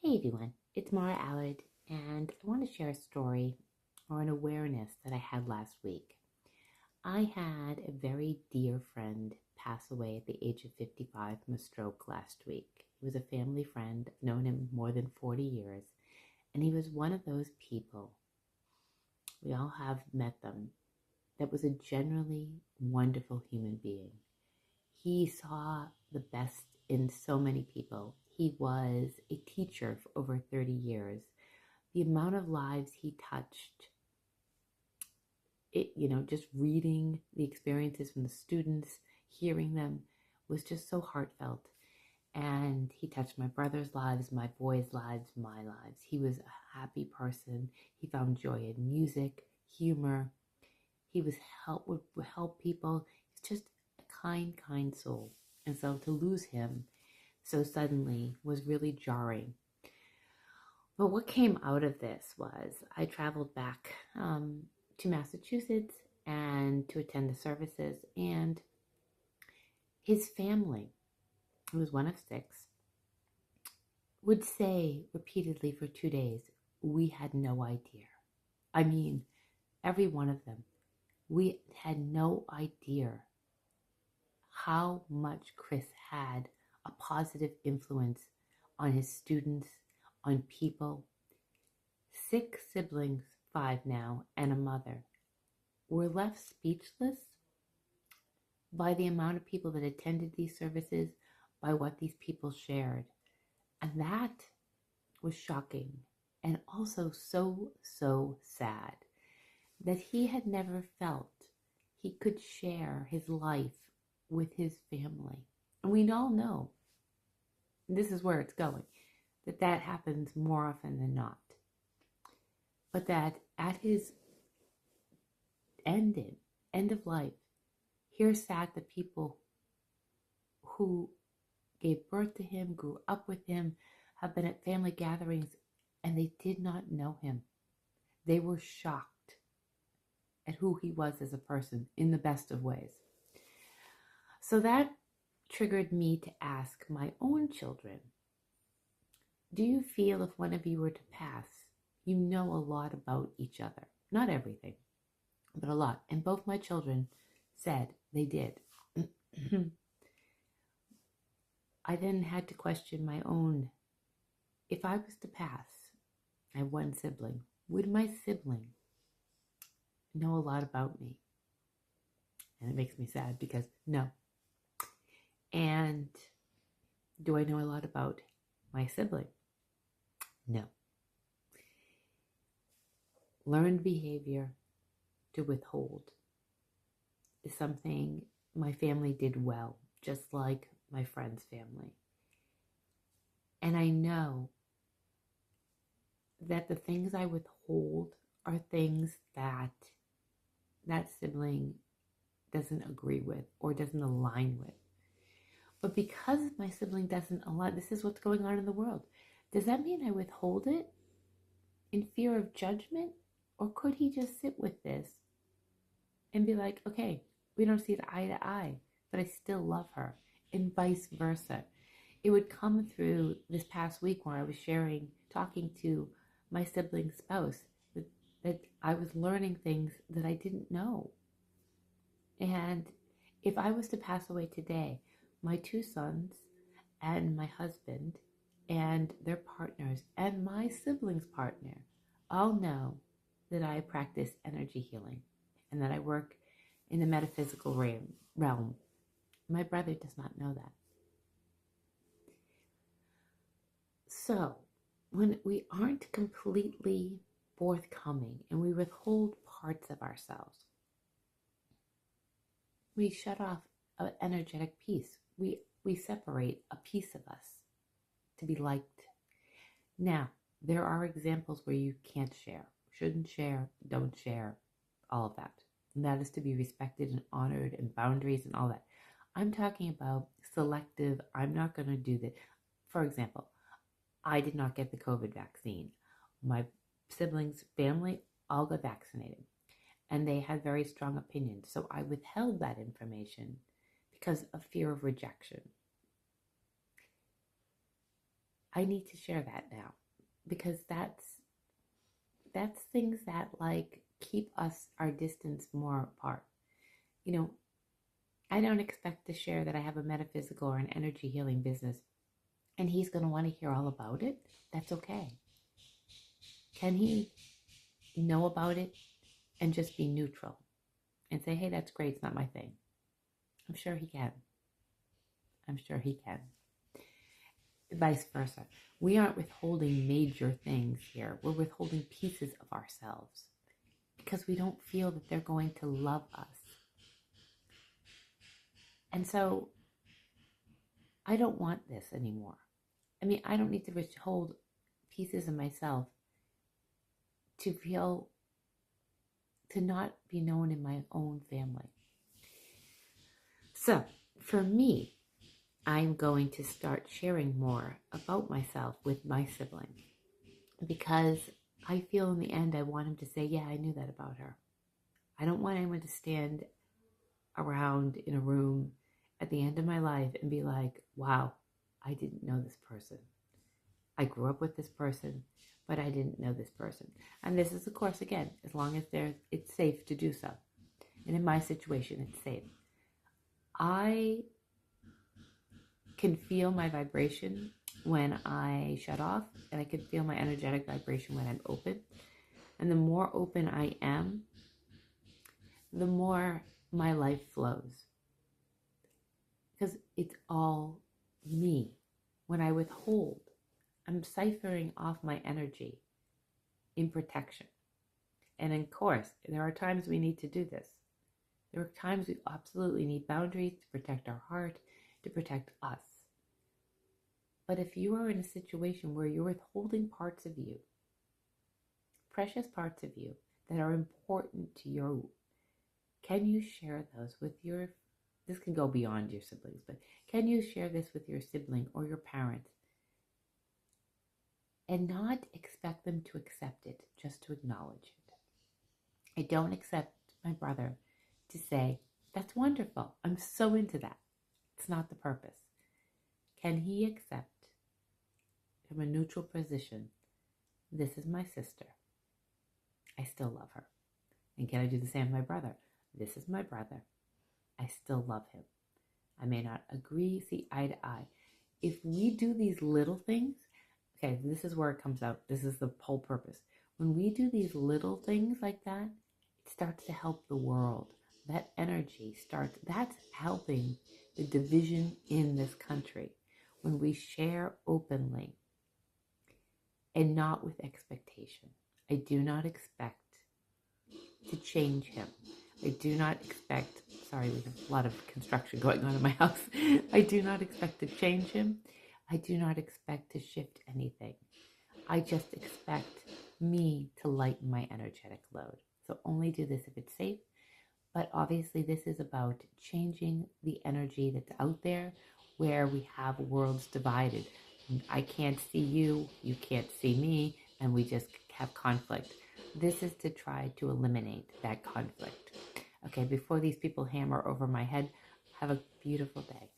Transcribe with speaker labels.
Speaker 1: Hey everyone, it's Mara Allard, and I want to share a story or an awareness that I had last week. I had a very dear friend pass away at the age of 55 from a stroke last week. He was a family friend. I've known him more than 40 years, and he was one of those people, we all have met them, that was a generally wonderful human being. He saw the best in so many people. He was a teacher for over 30 years. The amount of lives he touched, just reading the experiences from the students, hearing them, was just so heartfelt. And he touched my brother's lives, my boys' lives, my lives. He was a happy person. He found joy in music, humor. He would help people. He's just a kind soul. And so to lose him so suddenly was really jarring. But what came out of this was I traveled back to Massachusetts and to attend the services, and his family, who was one of six, would say repeatedly for 2 days, we had no idea. I mean, every one of them, we had no idea how much Chris had a positive influence on his students, on people. 6 siblings, 5 now, and a mother, were left speechless by the amount of people that attended these services, by what these people shared. And that was shocking and also so sad that he had never felt he could share his life with his family. And we all know, this is where it's going, that happens more often than not. But that at his end of life, here sat the people who gave birth to him, grew up with him, have been at family gatherings, and they did not know him. They were shocked at who he was as a person in the best of ways. So that triggered me to ask my own children, do you feel if one of you were to pass, you know a lot about each other? Not everything, but a lot. And both my children said they did. I then had to question my own. If I was to pass, I have one sibling, would my sibling know a lot about me? And it makes me sad because no. And do I know a lot about my sibling? No. Learned behavior to withhold is something my family did well, just like my friend's family. And I know that the things I withhold are things that that sibling doesn't agree with or doesn't align with. But because my sibling doesn't align, this is what's going on in the world. Does that mean I withhold it in fear of judgment? Or could he just sit with this and be like, okay, we don't see it eye to eye, but I still love her, and vice versa. It would come through this past week where I was talking to my sibling's spouse, that I was learning things that I didn't know. And if I was to pass away today, my 2 sons and my husband and their partners and my sibling's partner all know that I practice energy healing and that I work in the metaphysical realm. My brother does not know that. So, when we aren't completely forthcoming and we withhold parts of ourselves, we shut off an energetic piece. We separate a piece of us to be liked. Now, there are examples where you can't share, shouldn't share, don't share, all of that. And that is to be respected and honored, and boundaries and all that. I'm talking about selective, I'm not going to do that. For example, I did not get the COVID vaccine. My siblings' family all got vaccinated, and they had very strong opinions. So I withheld that information because of fear of rejection. I need to share that now because that's things that like keep us our distance more apart. You know, I don't expect to share that I have a metaphysical or an energy healing business and he's going to want to hear all about it. That's okay. Can he know about it and just be neutral and say, hey, that's great, it's not my thing? I'm sure he can. I'm sure he can. Vice versa. We aren't withholding major things here. We're withholding pieces of ourselves because we don't feel that they're going to love us. And so I don't want this anymore. I mean, I don't need to withhold pieces of myself to feel, to not be known in my own family. So for me, I'm going to start sharing more about myself with my sibling because I feel in the end I want him to say, yeah, I knew that about her. I don't want anyone to stand around in a room at the end of my life and be like, wow, I didn't know this person. I grew up with this person, but I didn't know this person. And this is, of course, again, as long as it's safe to do so. And in my situation, it's safe. I can feel my vibration when I shut off, and I can feel my energetic vibration when I'm open. And the more open I am, the more my life flows. Because it's all me. When I withhold, I'm ciphering off my energy in protection. And of course, there are times we need to do this. There are times we absolutely need boundaries to protect our heart, to protect us. But if you are in a situation where you're withholding parts of you, precious parts of you that are important to you, can you share those with this can go beyond your siblings, but can you share this with your sibling or your parent and not expect them to accept it, just to acknowledge it? I don't accept my brother to say, that's wonderful, I'm so into that. It's not the purpose. Can he accept from a neutral position, this is my sister, I still love her? And can I do the same with my brother? This is my brother, I still love him. I may not agree, see eye to eye. If we do these little things, okay, this is where it comes out. This is the whole purpose. When we do these little things like that, it starts to help the world. That energy starts, that's helping the division in this country. When we share openly and not with expectation. I do not expect to change him. I do not expect, sorry, we have a lot of construction going on in my house. I do not expect to change him. I do not expect to shift anything. I just expect me to lighten my energetic load. So only do this if it's safe. But obviously this is about changing the energy that's out there where we have worlds divided. I can't see you, you can't see me, and we just have conflict. This is to try to eliminate that conflict. Okay, before these people hammer over my head, have a beautiful day.